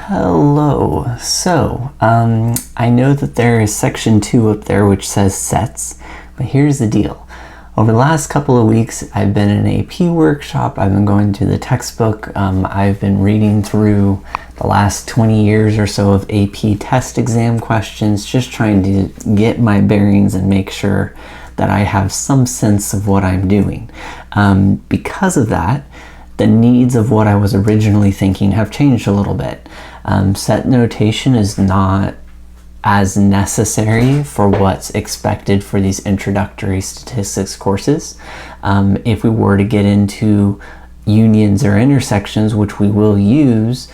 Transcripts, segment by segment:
Hello. I know that there is section 2 up there which says sets, but here's the deal. Over the last couple of weeks, I've been in an AP workshop, I've been going through the textbook, I've been reading through the last 20 years or so of AP test exam questions, just trying to get my bearings and make sure that I have some sense of what I'm doing. Because of that, the needs of what I was originally thinking have changed a little bit. Set notation is not as necessary for what's expected for these introductory statistics courses. If we were to get into unions or intersections, which we will use,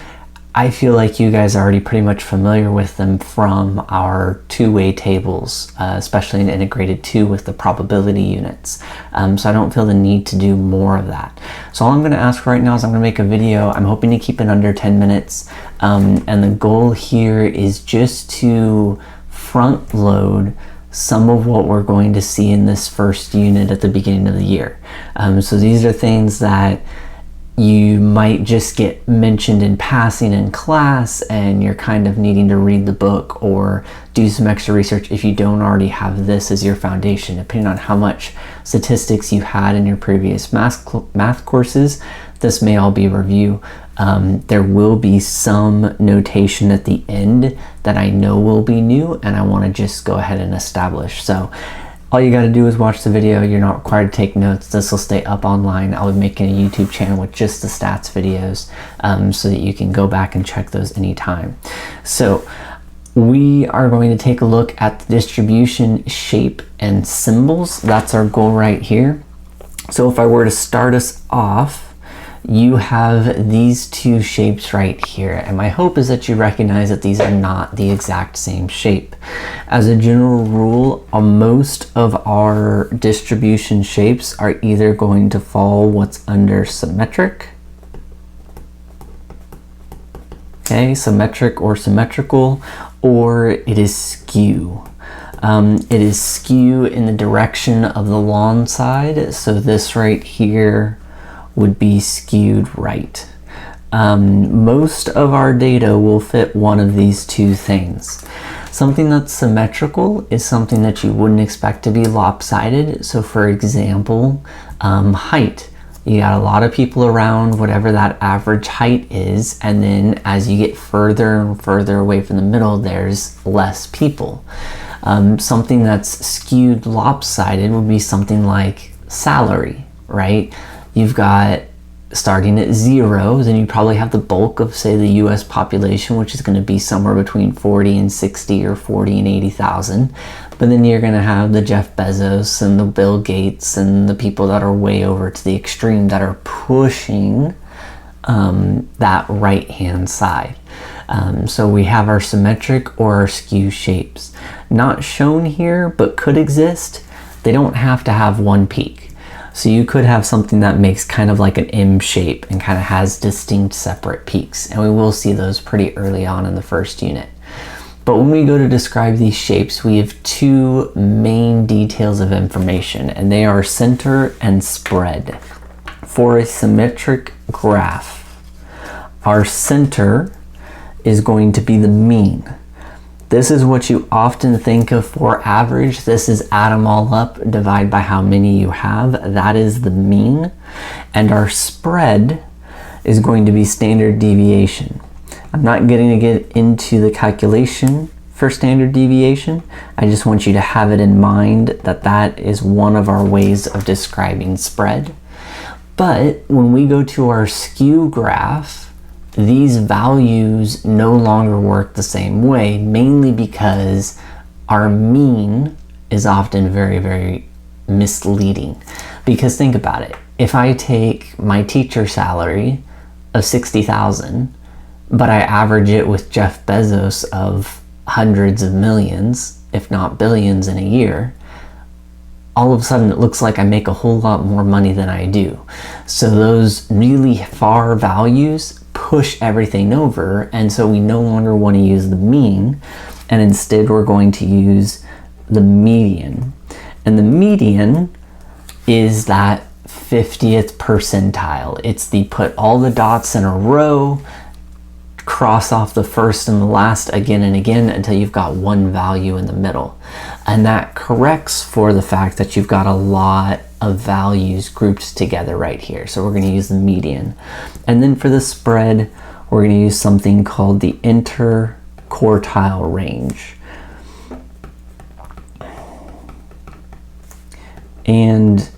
I feel like you guys are already pretty much familiar with them from our two-way tables, especially in integrated 2 with the probability units. So I don't feel the need to do more of that. So all I'm going to ask right now is I'm going to make a video. I'm hoping to keep it under 10 minutes. And the goal here is just to front load some of what we're going to see in this first unit at the beginning of the year. So these are things that you might just get mentioned in passing in class and you're kind of needing to read the book or do some extra research if you don't already have this as your foundation. Depending on how much statistics you had in your previous math courses, this may all be review. There will be some notation at the end that I know will be new and I want to just go ahead and establish. So all you got to do is watch the video. You're not required to take notes. This will stay up online. I'll be making a YouTube channel with just the stats videos so that you can go back and check those anytime. So we are going to take a look at the distribution, shape, and symbols. That's our goal right here. So if I were to start us off, you have these two shapes right here, and my hope is that you recognize that these are not the exact same shape. As a general rule, most of our distribution shapes are either going to fall what's under symmetric, okay, symmetric or symmetrical, or it is skew. It is skew in the direction of the long side, so this right here would be skewed right. Most of our data will fit one of these two things. Something that's symmetrical is something that you wouldn't expect to be lopsided. So for example, height. You got a lot of people around whatever that average height is, and then as you get further and further away from the middle, there's less people. Something that's skewed lopsided would be something like salary, right? You've got starting at 0, then you probably have the bulk of, say, the US population, which is going to be somewhere between 40 and 60 or 40 and 80,000. But then you're going to have the Jeff Bezos and the Bill Gates and the people that are way over to the extreme that are pushing that right-hand side. So we have our symmetric or our skew shapes. Not shown here, but could exist. They don't have to have one peak. So you could have something that makes kind of like an M shape and kind of has distinct separate peaks. And we will see those pretty early on in the first unit. But when we go to describe these shapes, we have two main details of information, and they are center and spread. For a symmetric graph, our center is going to be the mean. This is what you often think of for average. This is add them all up, divide by how many you have. That is the mean. And our spread is going to be standard deviation. I'm not going to get into the calculation for standard deviation. I just want you to have it in mind that that is one of our ways of describing spread. But when we go to our skew graph, these values no longer work the same way, mainly because our mean is often very, very misleading. Because think about it. If I take my teacher salary of 60,000, but I average it with Jeff Bezos of hundreds of millions, if not billions in a year, all of a sudden it looks like I make a whole lot more money than I do. So those really far values push everything over, and so we no longer want to use the mean, and instead we're going to use the median. And the median is that 50th percentile. It's the put all the dots in a row, cross off the first and the last again and again until you've got one value in the middle. And that corrects for the fact that you've got a lot of values grouped together right here. So we're going to use the median. And then for the spread, we're going to use something called the interquartile range. And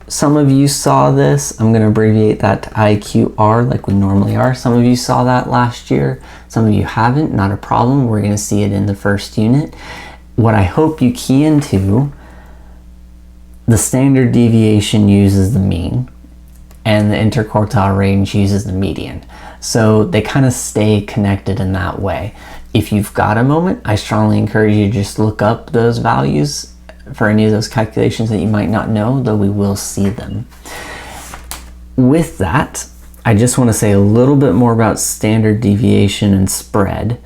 some of you saw this. I'm going to abbreviate that to IQR like we normally are. Some of you saw that last year. Some of you haven't. Not a problem. We're going to see it in the first unit. What I hope you key into, the standard deviation uses the mean and the interquartile range uses the median. So they kind of stay connected in that way. If you've got a moment, I strongly encourage you to just look up those values for any of those calculations that you might not know, though we will see them. With that, I just want to say a little bit more about standard deviation and spread.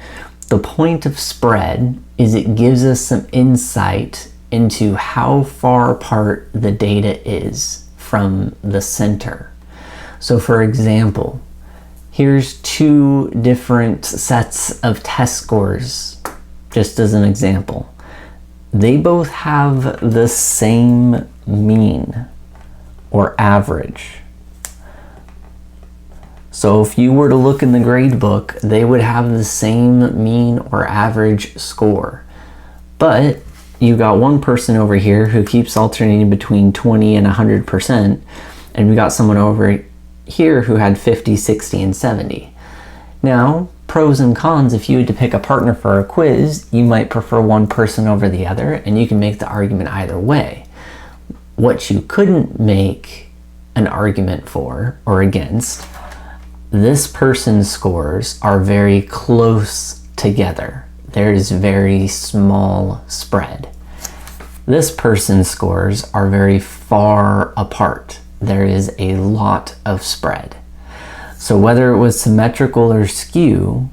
The point of spread is it gives us some insight into how far apart the data is from the center. So for example, here's two different sets of test scores, just as an example. They both have the same mean or average. So if you were to look in the grade book, they would have the same mean or average score. But you got one person over here who keeps alternating between 20 and 100%, and we got someone over here who had 50, 60, and 70. Now, pros and cons, if you had to pick a partner for a quiz, you might prefer one person over the other, and you can make the argument either way. What you couldn't make an argument for or against, this person's scores are very close together. There is very small spread. This person's scores are very far apart. There is a lot of spread. So whether it was symmetrical or skew,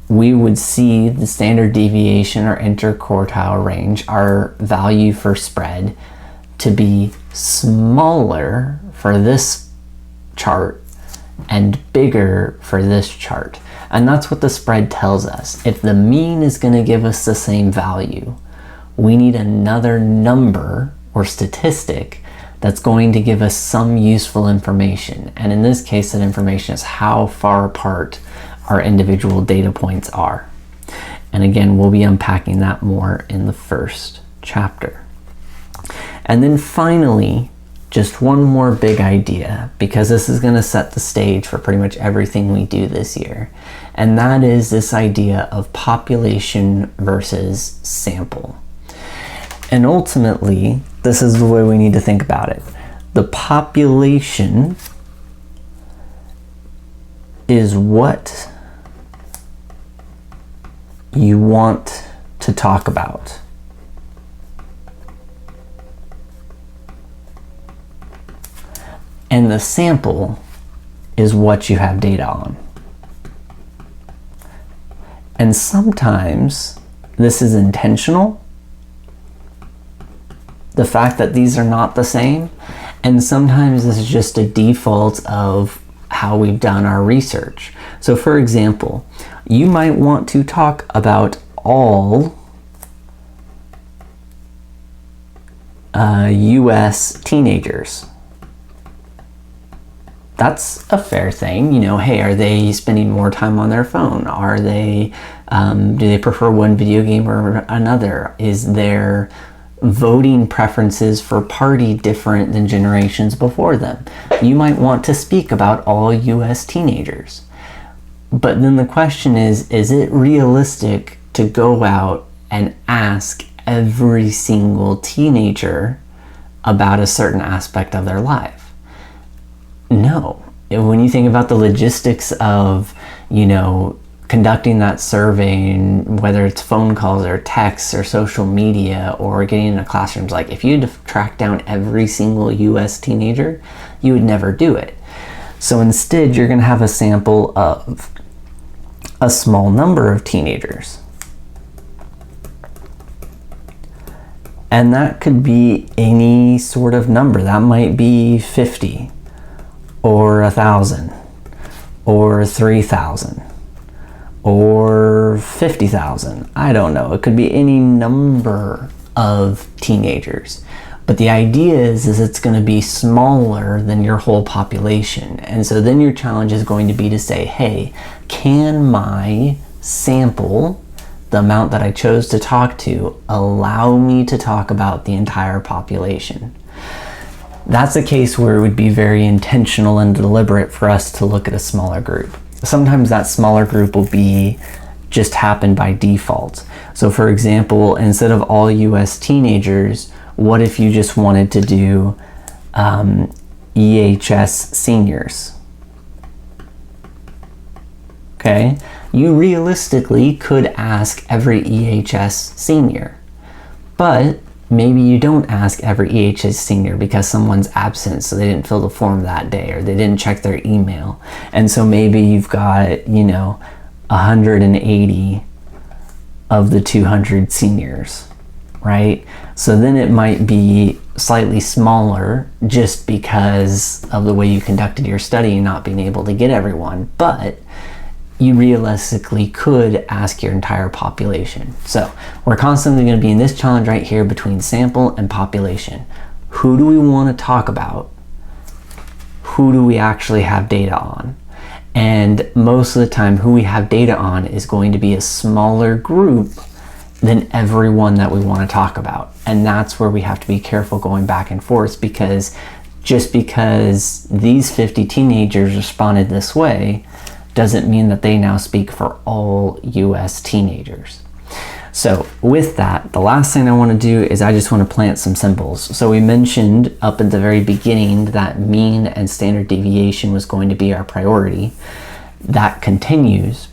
we would see the standard deviation or interquartile range, our value for spread, to be smaller for this chart and bigger for this chart. And that's what the spread tells us. If the mean is going to give us the same value, we need another number or statistic that's going to give us some useful information. And in this case, that information is how far apart our individual data points are. And again, we'll be unpacking that more in the first chapter. And then finally, just one more big idea, because this is going to set the stage for pretty much everything we do this year. And that is this idea of population versus sample. And ultimately, this is the way we need to think about it. The population is what you want to talk about. And the sample is what you have data on. And sometimes this is intentional, the fact that these are not the same, and sometimes this is just a default of how we've done our research. So for example, you might want to talk about all US teenagers. That's a fair thing. You know, hey, are they spending more time on their phone? Are they, do they prefer one video game or another? Is their voting preferences for party different than generations before them? You might want to speak about all US teenagers. But then the question is it realistic to go out and ask every single teenager about a certain aspect of their life? No. When you think about the logistics of, you know, conducting that survey, whether it's phone calls or texts or social media or getting into classrooms, like if you had to track down every single US teenager, you would never do it. So instead, you're going to have a sample of a small number of teenagers. And that could be any sort of number. That might be 50 or 1,000 or 3,000. or 50,000. I don't know. It could be any number of teenagers. But the idea is it's going to be smaller than your whole population. And so then your challenge is going to be to say, hey, can my sample, the amount that I chose to talk to, allow me to talk about the entire population? That's a case where it would be very intentional and deliberate for us to look at a smaller group. Sometimes that smaller group will be just happen by default. So for example, instead of all US teenagers, what if you just wanted to do EHS seniors? Okay, you realistically could ask every EHS senior, but maybe you don't ask every EHS senior because someone's absent, so they didn't fill the form that day, or they didn't check their email. And so maybe you've got, 180 of the 200 seniors, right? So then it might be slightly smaller just because of the way you conducted your study and not being able to get everyone, but you realistically could ask your entire population. So we're constantly going to be in this challenge right here between sample and population. Who do we want to talk about? Who do we actually have data on? And most of the time, who we have data on is going to be a smaller group than everyone that we want to talk about. And that's where we have to be careful going back and forth, because just because these 50 teenagers responded this way doesn't mean that they now speak for all US teenagers. So with that, the last thing I want to do is I just want to plant some symbols. So we mentioned up at the very beginning that mean and standard deviation was going to be our priority. That continues,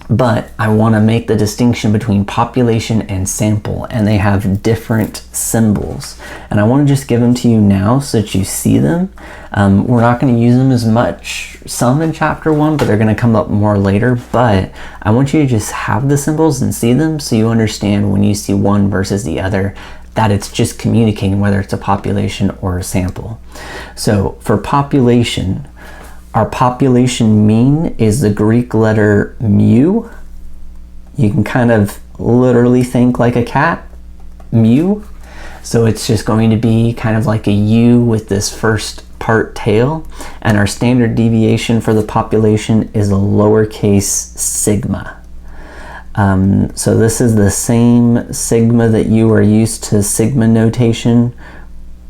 but I want to make the distinction between population and sample, and they have different symbols. And I want to just give them to you now so that you see them. We're not going to use them as much, some in chapter 1, but they're going to come up more later. But I want you to just have the symbols and see them so you understand when you see one versus the other, that it's just communicating whether it's a population or a sample. So for population, our population mean is the Greek letter mu. You can kind of literally think like a cat, mu. So it's just going to be kind of like a U with this first part tail. And our standard deviation for the population is a lowercase sigma. So this is the same sigma that you are used to sigma notation,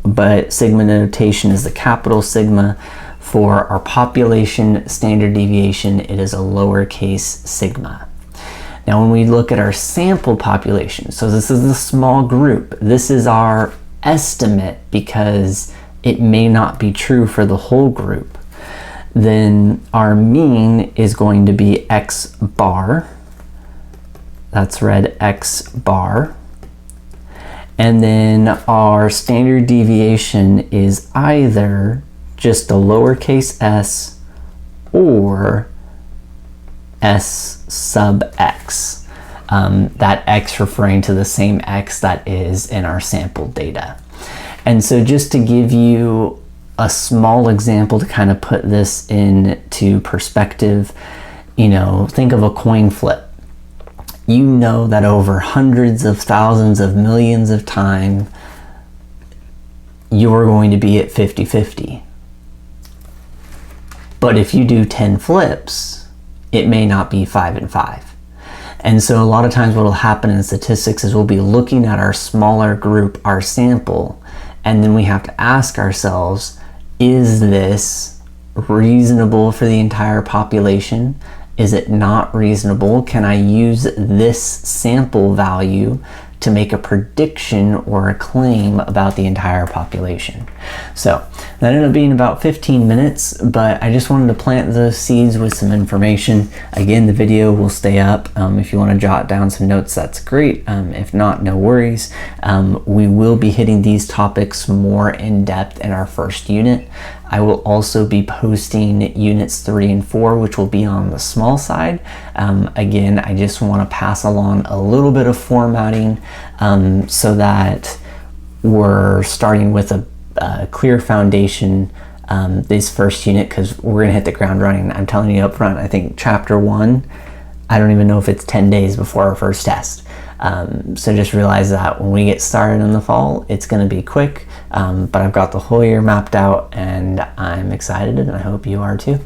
but sigma notation is the capital sigma. For our population standard deviation, it is a lowercase sigma. Now when we look at our sample population, so this is the small group, this is our estimate because it may not be true for the whole group, then our mean is going to be X bar. That's read X bar. And then our standard deviation is either just a lowercase s or s sub x. That x referring to the same x that is in our sample data. And so just to give you a small example to kind of put this into perspective, think of a coin flip. You know that over hundreds of thousands of millions of times, you're going to be at 50-50. But if you do 10 flips, it may not be 5 and 5. And so a lot of times what will happen in statistics is we'll be looking at our smaller group, our sample, and then we have to ask ourselves, is this reasonable for the entire population? Is it not reasonable? Can I use this sample value to make a prediction or a claim about the entire population? So that ended up being about 15 minutes, but I just wanted to plant those seeds with some information. Again, the video will stay up. If you want to jot down some notes, that's great. If not, no worries. We will be hitting these topics more in depth in our first unit. I will also be posting units 3 and 4, which will be on the small side. Again, I just want to pass along a little bit of formatting so that we're starting with a clear foundation this first unit, because we're going to hit the ground running. I'm telling you up front, I think chapter 1, I don't even know if it's 10 days before our first test. So just realize that when we get started in the fall, it's going to be quick, but I've got the whole year mapped out and I'm excited and I hope you are too.